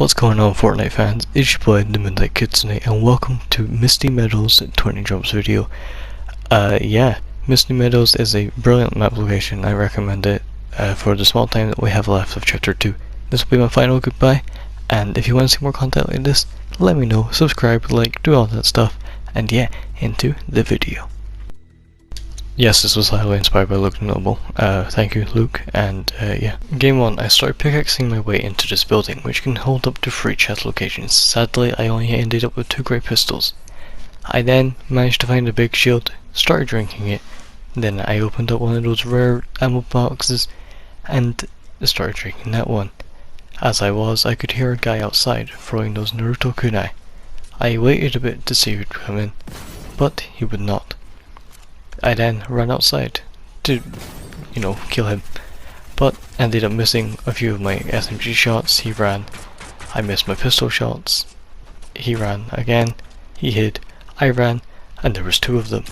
What's going on, Fortnite fans? It's your boy, the Midnight Kitsune, and welcome to Misty Meadows 20 Jumps video. Misty Meadows is a brilliant map location. I recommend it for the small time that we have left of Chapter 2. This will be my final goodbye, and if you want to see more content like this, let me know, subscribe, like, do all that stuff, and yeah, into the video. Yes, this was highly inspired by Luke Noble. Thank you, Luke, and yeah. Game 1, I started pickaxing my way into this building, which can hold up to 3 chest locations. Sadly, I only ended up with 2 great pistols. I then managed to find a big shield, started drinking it, then I opened up one of those rare ammo boxes, and started drinking that one. As I could hear a guy outside throwing those Naruto kunai. I waited a bit to see who'd come in, but he would not. I then ran outside to, kill him, but ended up missing a few of my SMG shots. He ran. I missed my pistol shots. He ran again. He hid. I ran, and there was 2 of them.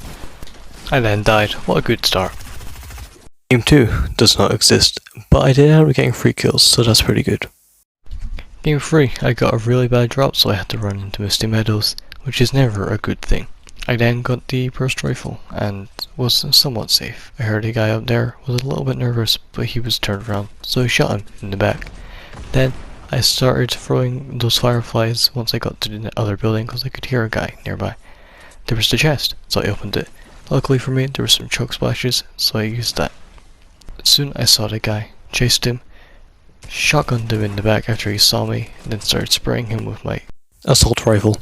I then died. What a good start. Game 2 does not exist, but I did end up getting 3 kills, so that's pretty good. Game 3, I got a really bad drop, so I had to run into Misty Meadows, which is never a good thing. I then got the burst rifle and was somewhat safe. I heard a guy up there was a little bit nervous, but he was turned around, so I shot him in the back. Then I started throwing those fireflies once I got to the other building because I could hear a guy nearby. There was the chest, so I opened it. Luckily for me, there were some choke splashes, so I used that. Soon I saw the guy, chased him, shotgunned him in the back after he saw me, and then started spraying him with my assault rifle.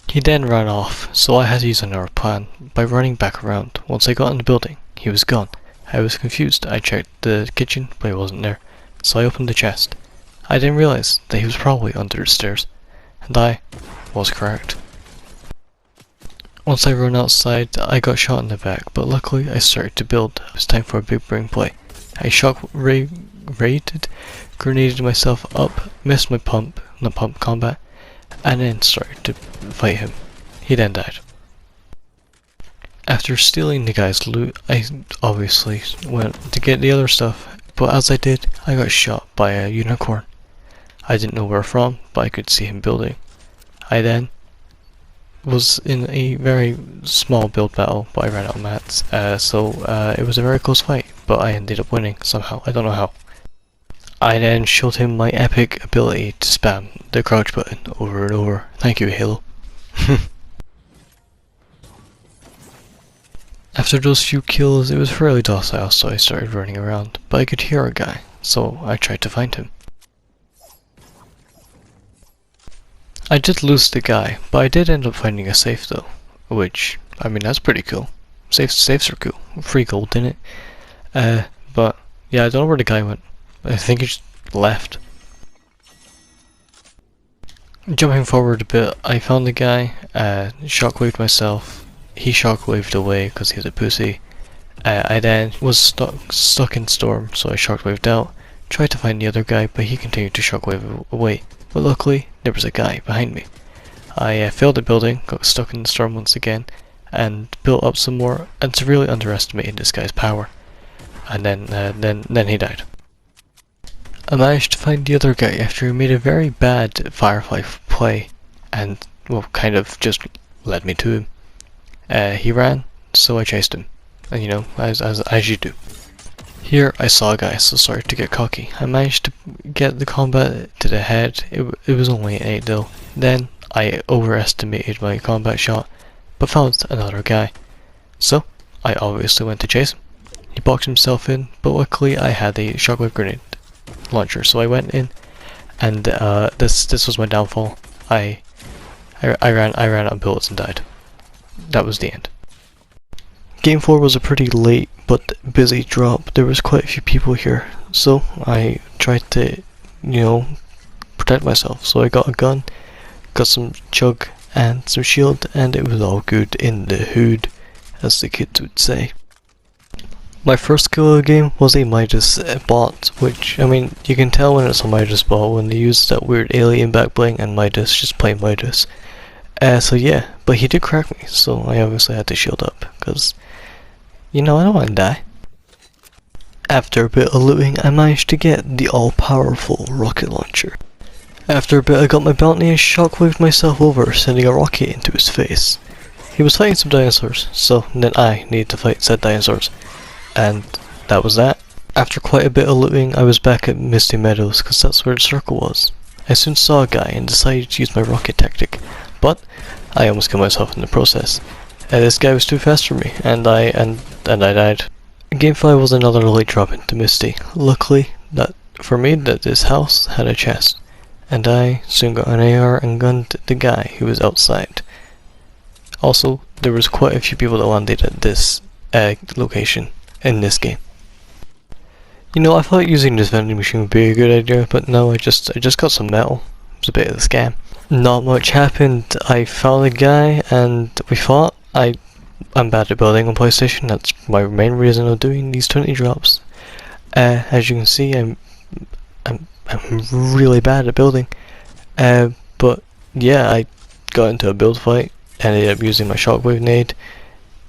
He then ran off, so I had to use another plan by running back around. Once I got in the building, he was gone. I was confused. I checked the kitchen, but he wasn't there, so I opened the chest. I didn't realize that he was probably under the stairs, and I was correct. Once I ran outside, I got shot in the back, but luckily I started to build. It was time for a big brain play. I grenaded myself up, missed my pump combat, and then started to fight him. He then died. After stealing the guy's loot, I obviously went to get the other stuff, but as I did, I got shot by a unicorn. I didn't know where from, but I could see him building. I then was in a very small build battle, but I ran out of mats, so it was a very close fight, but I ended up winning somehow. I don't know how. I then showed him my epic ability to spam the crouch button over and over. Thank you, Halo. After those few kills, it was fairly docile, so I started running around, but I could hear a guy, so I tried to find him. I did lose the guy, but I did end up finding a safe though, which, I mean, that's pretty cool. Safes are cool. Free gold in it. But yeah, I don't know where the guy went. I think he just left. Jumping forward a bit, I found the guy, shockwaved myself. He shockwaved away because he's a pussy. I then was stuck in storm, so I shockwaved out. Tried to find the other guy, but he continued to shockwave away. But luckily, there was a guy behind me. I failed at building, got stuck in the storm once again, and built up some more, and severely underestimated this guy's power. And then he died. I managed to find the other guy after he made a very bad firefly play, and, well, kind of just led me to him. He ran, so I chased him, and as you do. Here I saw a guy, so started to get cocky. I managed to get the combat to the head. It was only an 8 though. Then I overestimated my combat shot, but found another guy. So I obviously went to chase him. He boxed himself in, but luckily I had a shockwave grenade launcher, so I went in, and this was my downfall. I ran out of bullets and died. That was the end. Game 4 was a pretty late but busy drop. There was quite a few people here, so I tried to, protect myself. So I got a gun, got some chug and some shield, and it was all good in the hood, as the kids would say. My first kill of the game was a Midas bot, which, I mean, you can tell when it's a Midas bot when they use that weird alien back bling and Midas, just plain Midas. So yeah, but he did crack me, so I obviously had to shield up, because, I don't want to die. After a bit of looting, I managed to get the all-powerful rocket launcher. After a bit I got my bounty and shockwaved myself over, sending a rocket into his face. He was fighting some dinosaurs, so then I needed to fight said dinosaurs. And that was that. After quite a bit of looting, I was back at Misty Meadows, because that's where the circle was. I soon saw a guy and decided to use my rocket tactic, but I almost killed myself in the process. This guy was too fast for me, and I died. Game 5 was another late drop into Misty. Luckily, for me, this house had a chest, and I soon got an AR and gunned the guy who was outside. Also, there was quite a few people that landed at this location in this game. You know, I thought using this vending machine would be a good idea, but no, I just got some metal. It was a bit of a scam. Not much happened. I found a guy and we fought. I'm bad at building on PlayStation. That's my main reason of doing these 20 drops. As you can see, I'm really bad at building. But yeah, I got into a build fight. Ended up using my shockwave nade,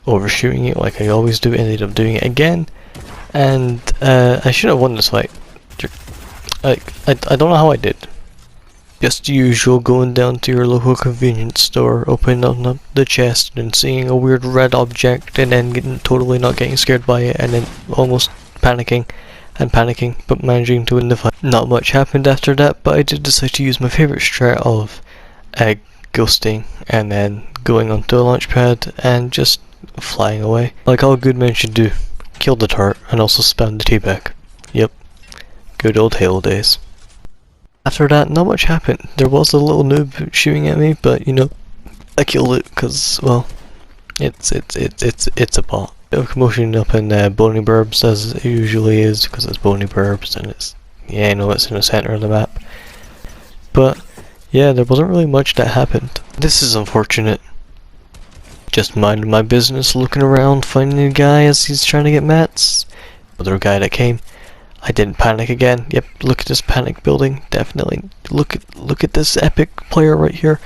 overshooting it like I always do. Ended up doing it again. And I should have won this fight. I don't know how I did. Just usual, going down to your local convenience store, opening up the chest and seeing a weird red object and then totally not getting scared by it and then almost panicking, but managing to win the fight. Not much happened after that, but I did decide to use my favourite strat of ghosting and then going onto a launch pad and just flying away. Like all good men should do. Kill the turret and also spam the teabag. Yep. Good old Halo days. After that, not much happened. There was a little noob shooting at me, but you know, I killed it because, well, it's a bot. Bit of commotion up in Bony Burbs, as it usually is, because it's Bony Burbs and it's, yeah, I know it's in the center of the map. But yeah, there wasn't really much that happened. This is unfortunate. Just minding my business, looking around, finding a guy as he's trying to get mats. Other guy that came. I didn't panic again. Yep, look at this panic building. Definitely. Look at this epic player right here.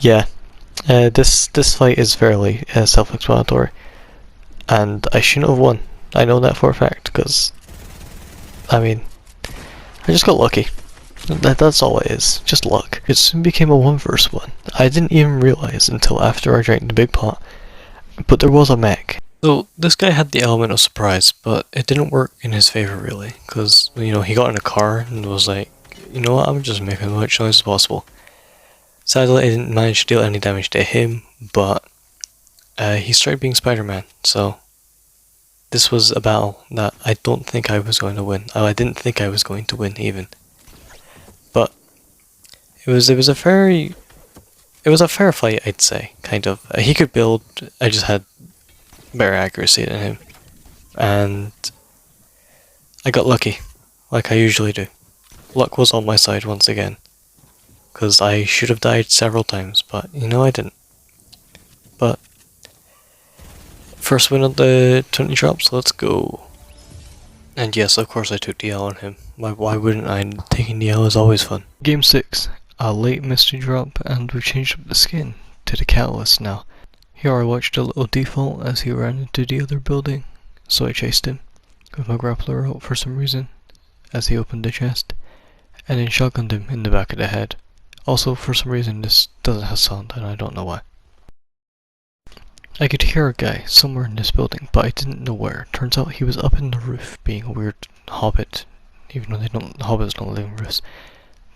Yeah. This fight is fairly self-explanatory. And I shouldn't have won. I know that for a fact, because I mean, I just got lucky. That's all it is, just luck. It soon became a 1 vs 1. I didn't even realize until after I drank the big pot, but there was a mech. So this guy had the element of surprise, but it didn't work in his favor really, because you know, he got in a car and was like, you know what, I'm just making as much noise as possible. Sadly, I didn't manage to deal any damage to him, but he started being Spider-Man, so this was a battle that I don't think I was going to win. I didn't think I was going to win even. But it was a fair fight, I'd say, kind of. He could build, I just had better accuracy than him. And I got lucky, like I usually do. Luck was on my side once again. Because I should have died several times, but you know, I didn't. But first win of the 20 drops, let's go. And yes, of course I took the L on him. Why wouldn't I? Taking the L is always fun. Game 6, a late Misty drop, and we changed up the skin to the Catalyst now. Here I watched a little default as he ran into the other building, so I chased him with my grappler out for some reason as he opened the chest, and then shotgunned him in the back of the head. Also, for some reason this doesn't have sound and I don't know why. I could hear a guy somewhere in this building, but I didn't know where. Turns out he was up in the roof being a weird hobbit, even though hobbits don't live in roofs.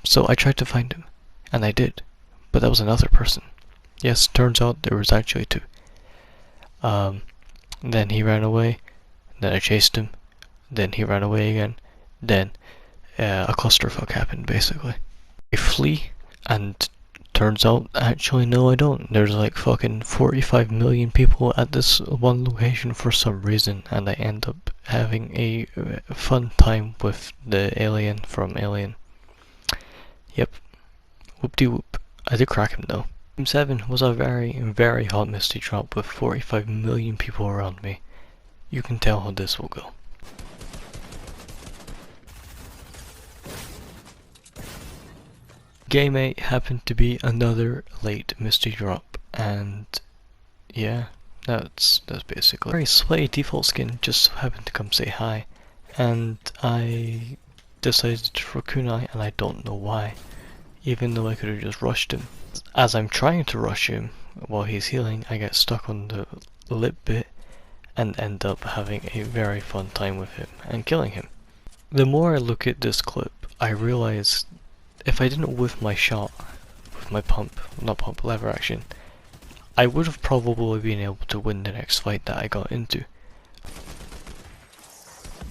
So I tried to find him, and I did, but that was another person. Yes, turns out there was actually 2. Then he ran away, then I chased him, then he ran away again, then a clusterfuck happened basically. I flee, and turns out, actually no I don't. There's like fucking 45 million people at this one location for some reason, and I end up having a fun time with the alien from Alien. Yep. Whoop-de-whoop. I did crack him though. Game 7 was a very, very hot Misty drop with 45 million people around me. You can tell how this will go. Game 8 happened to be another late Misty drop, and yeah, that's basically very sweaty default skin just happened to come say hi, and I decided to throw kunai, and I don't know why, even though I could have just rushed him. As I'm trying to rush him while he's healing, I get stuck on the lip bit and end up having a very fun time with him and killing him. The more I look at this clip, I realize if I didn't whiff my shot with my lever action, I would have probably been able to win the next fight that I got into.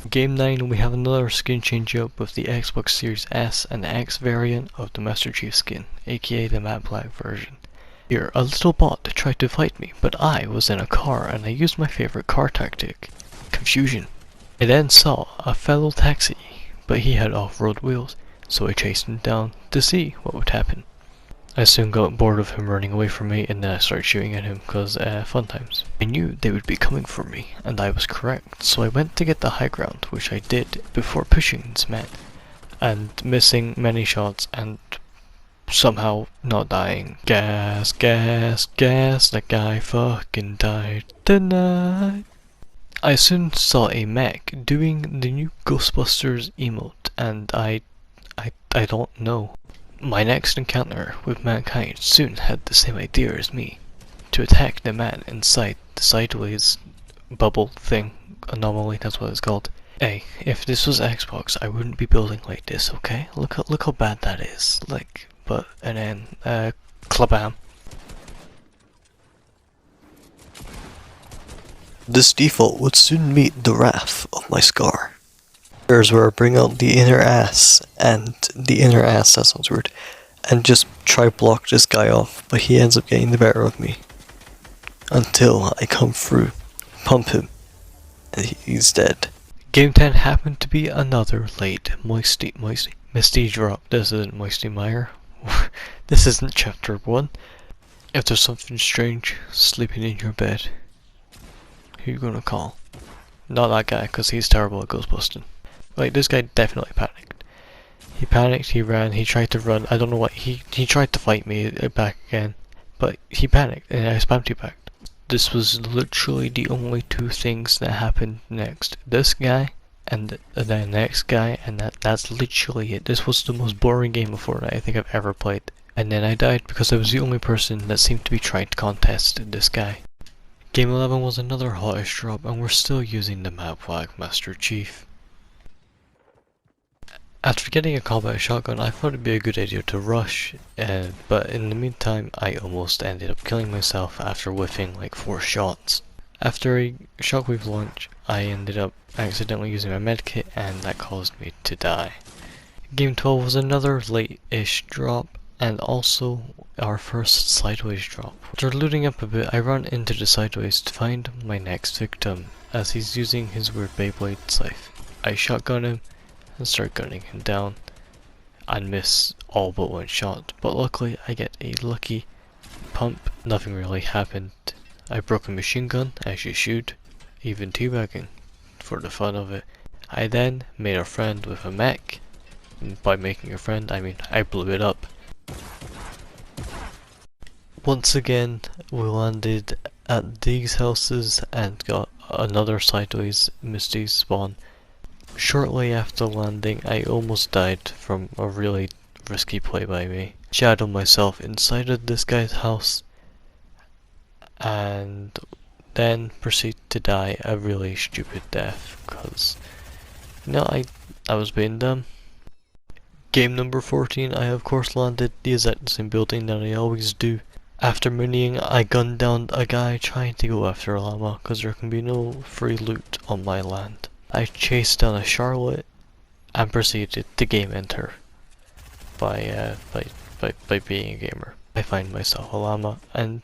Game 9, we have another skin change up with the Xbox Series S and X variant of the Master Chief skin, aka the matte black version. Here, a little bot tried to fight me, but I was in a car and I used my favorite car tactic, confusion. I then saw a fellow taxi, but he had off-road wheels, so I chased him down to see what would happen. I soon got bored of him running away from me, and then I started shooting at him because fun times. I knew they would be coming for me, and I was correct, so I went to get the high ground, which I did before pushing this man, and missing many shots and somehow not dying. Gas, gas, gas, that guy fucking died tonight. I soon saw a mech doing the new Ghostbusters emote, and I don't know. My next encounter with mankind soon had the same idea as me, to attack the man inside the sideways bubble thing, anomaly, that's what it's called. Hey, if this was Xbox, I wouldn't be building like this, okay? Look how bad that is. Like, but, and then, klabam. This default would soon meet the wrath of my scar. Here's where I bring out the inner ass, that sounds weird, and just try block this guy off, but he ends up getting the better of me. Until I come through, pump him, and he's dead. Game 10 happened to be another late Misty drop. This isn't Moisty Meyer. This isn't chapter 1. If there's something strange sleeping in your bed, who you gonna call? Not that guy, cause he's terrible at ghostbusting. Like, this guy definitely panicked. He panicked, he ran, he tried to run, I don't know what, he tried to fight me back again, but he panicked and I spammed you back. This was literally the only two things that happened next. This guy and the next guy, and that's literally it. This was the most boring game of Fortnite I think I've ever played. And then I died because I was the only person that seemed to be trying to contest this guy. Game 11 was another hotish drop, and we're still using the map flag Master Chief. After getting a combat shotgun, I thought it'd be a good idea to rush, but in the meantime I almost ended up killing myself after whiffing like 4 shots. After a shockwave launch, I ended up accidentally using my medkit, and that caused me to die. Game 12 was another late-ish drop, and also our first sideways drop. After looting up a bit, I run into the sideways to find my next victim, as he's using his weird Beyblade scythe. I shotgun him and start gunning him down, and miss all but 1 shot, but luckily I get a lucky pump. Nothing really happened. I broke a machine gun, as you should, even teabagging, for the fun of it. I then made a friend with a mech. By making a friend, I mean I blew it up. Once again, we landed at these houses and got another sideways Misty spawn. Shortly after landing, I almost died from a really risky play by me. Shadowed myself inside of this guy's house, and then proceed to die a really stupid death, because, you know, I was being dumb. Game number 14, I of course landed the exact same building that I always do. After miniing, I gunned down a guy trying to go after a llama, because there can be no free loot on my land. I chased down a Charlotte and proceeded to game enter by being a gamer. I find myself a llama and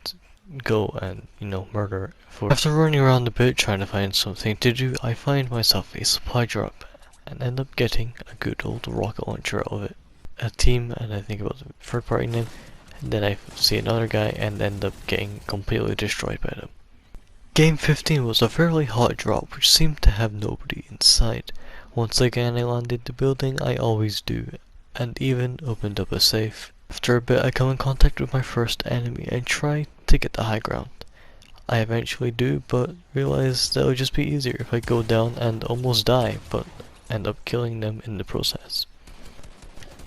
go and, you know, murder it. After running around a bit trying to find something to do, I find myself a supply drop and end up getting a good old rocket launcher out of it. A team, and I think about the third party name, and then I see another guy and end up getting completely destroyed by them. Game 15 was a fairly hot drop which seemed to have nobody inside. Once again I landed the building I always do, and even opened up a safe. After a bit I come in contact with my first enemy and try to get the high ground. I eventually do, but realize that it would just be easier if I go down and almost die, but end up killing them in the process.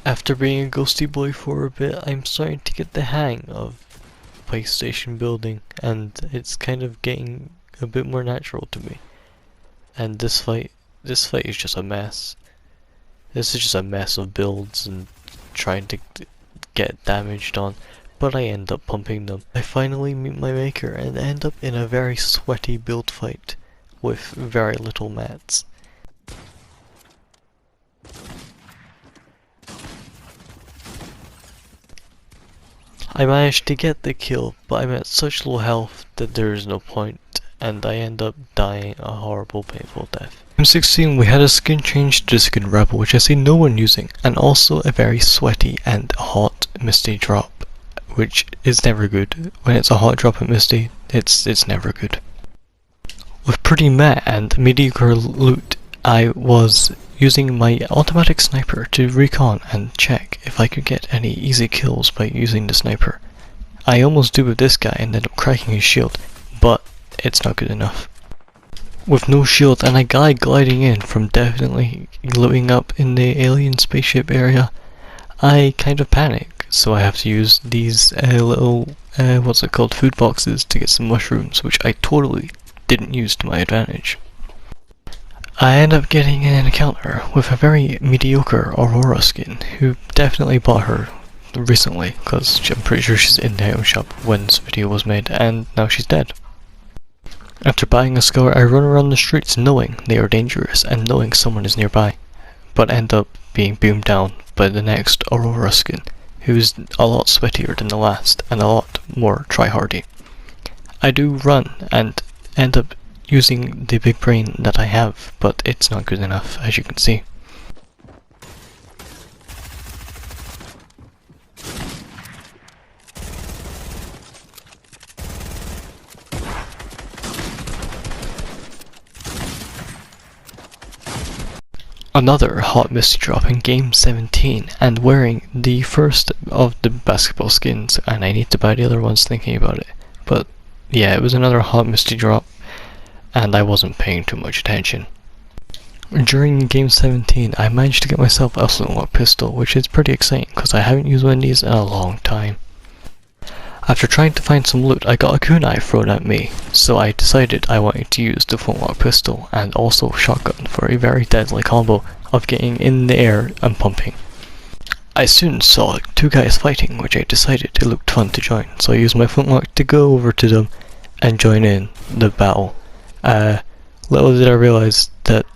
After being a ghosty boy for a bit, I'm starting to get the hang of PlayStation building, and it's kind of getting a bit more natural to me. And this fight is just a mess. This is just a mess of builds and trying to get damaged on, but I end up pumping them. I finally meet my maker and end up in a very sweaty build fight with very little mats. I managed to get the kill, but I'm at such low health that there is no point, and I end up dying a horrible, painful death. In 16 we had a skin change to Skin Rebel, which I see no one using, and also a very sweaty and hot Misty drop, which is never good. When it's a hot drop at Misty, it's never good. With pretty meh and mediocre loot, I was using my automatic sniper to recon and check if I could get any easy kills by using the sniper. I almost do with this guy and end up cracking his shield, but it's not good enough. With no shield and a guy gliding in from definitely looting up in the alien spaceship area, I kind of panic, so I have to use these little, food boxes to get some mushrooms, which I totally didn't use to my advantage. I end up getting in an encounter with a very mediocre Aurora skin, who definitely bought her recently, because I'm pretty sure she's in the item shop when this video was made, and now she's dead. After buying a scar, I run around the streets knowing they are dangerous and knowing someone is nearby, but end up being boomed down by the next Aurora skin, who's a lot sweatier than the last and a lot more tryhardy. I do run and end up using the big brain that I have, but it's not good enough, as you can see. Another hot Misty drop in game 17, and wearing the first of the basketball skins, and I need to buy the other ones thinking about it. But yeah, it was another hot Misty drop, and I wasn't paying too much attention. During game 17, I managed to get myself a flintlock pistol, which is pretty exciting because I haven't used one of these in a long time. After trying to find some loot, I got a kunai thrown at me, so I decided I wanted to use the flintlock pistol and also shotgun for a very deadly combo of getting in the air and pumping. I soon saw two guys fighting, which I decided it looked fun to join, so I used my flintlock to go over to them and join in the battle. Little did I realize that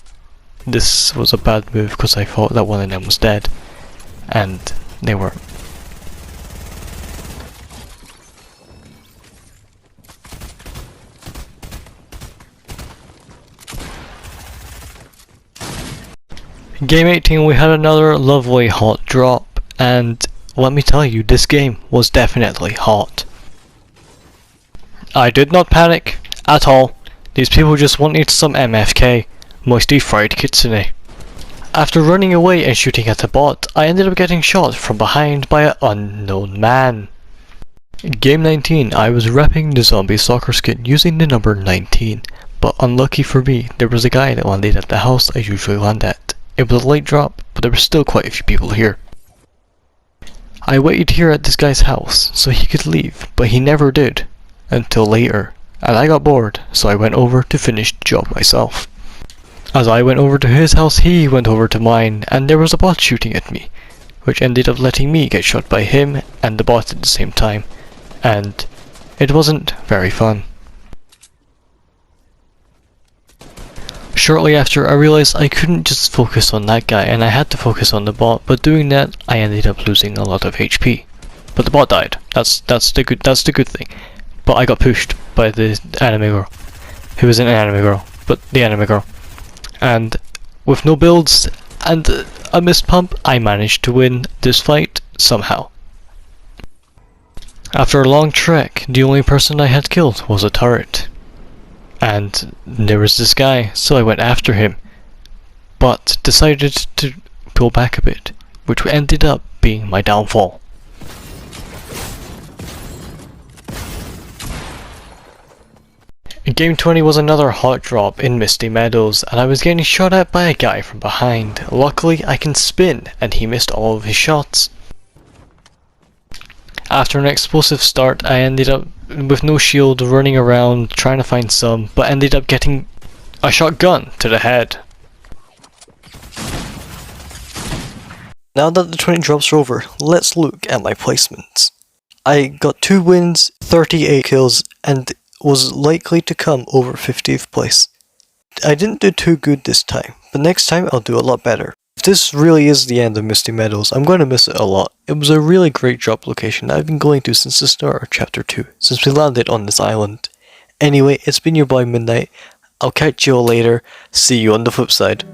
this was a bad move because I thought that one of them was dead, and they weren't. Game 18 we had another lovely hot drop, and let me tell you, this game was definitely hot. I did not panic at all. These people just wanted some MFK, Misty fried kitsune. After running away and shooting at a bot, I ended up getting shot from behind by an unknown man. In game 19, I was repping the zombie soccer skin using the number 19, but unlucky for me, there was a guy that landed at the house I usually land at. It was a late drop, but there were still quite a few people here. I waited here at this guy's house so he could leave, but he never did, until later. And I got bored, so I went over to finish the job myself. As I went over to his house, he went over to mine, and there was a bot shooting at me, which ended up letting me get shot by him and the bot at the same time, and it wasn't very fun. Shortly after, I realized I couldn't just focus on that guy, and I had to focus on the bot, but doing that, I ended up losing a lot of HP. But the bot died. That's the good thing. But I got pushed by the anime girl, who isn't an anime girl, but the anime girl. And with no builds and a missed pump, I managed to win this fight somehow. After a long trek, the only person I had killed was a turret. And there was this guy, so I went after him, but decided to pull back a bit, which ended up being my downfall. Game 20 was another hot drop in Misty Meadows, and I was getting shot at by a guy from behind. Luckily, I can spin, and he missed all of his shots. After an explosive start, I ended up with no shield, running around, trying to find some, but ended up getting a shotgun to the head. Now that the 20 drops are over, let's look at my placements. I got 2 wins, 38 kills, and was likely to come over 50th place. I didn't do too good this time, but next time I'll do a lot better. If this really is the end of Misty Meadows, I'm going to miss it a lot. It was a really great drop location that I've been going to since the start of Chapter 2, since we landed on this island. Anyway, it's been your boy Midnight. I'll catch you all later. See you on the flip side.